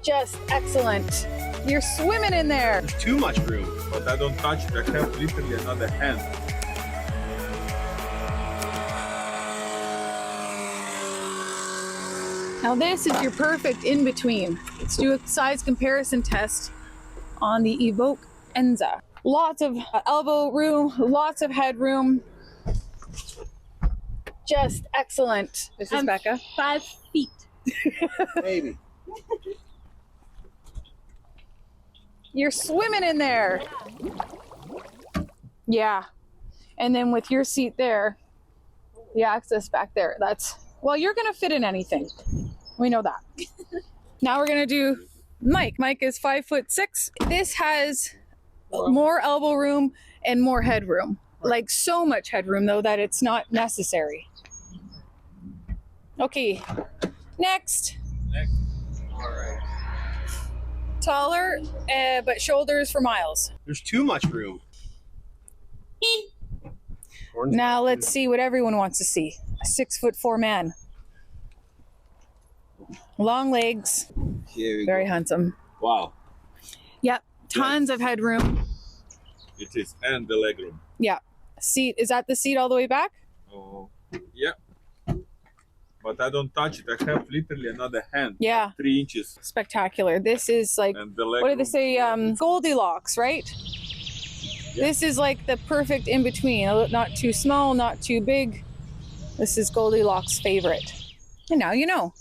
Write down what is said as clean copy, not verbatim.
Just excellent. You're swimming in there. There's too much room, but I don't touch it. I have literally another hand. Now this is your perfect in-between. Let's do a size comparison test on the Evoque Enza. Lots of elbow room, lots of headroom. Just excellent. This is Becca. 5 feet. Maybe. You're swimming in there. Yeah. And then with your seat there, the access back there, that's, well, you're gonna fit in anything. We know that. Now we're gonna do Mike. Mike is 5'6". This has more elbow room and more headroom. Like so much headroom though that it's not necessary. Okay, next. All right. Taller, but shoulders for miles. There's too much room. Now let's see what everyone wants to see. A 6'4" man. Long legs, Here we very go. handsome. Wow. Yep, tons of headroom. It is, and the leg room. Yeah. Seat, is that the seat all the way back? Oh, yeah. But I don't touch it. I have literally another hand. Yeah. 3 inches. Spectacular. This is like, And the leg what do they room. say? Goldilocks, right? Yeah. This is like the perfect in between. Not too small, not too big. This is Goldilocks' favorite. And now you know.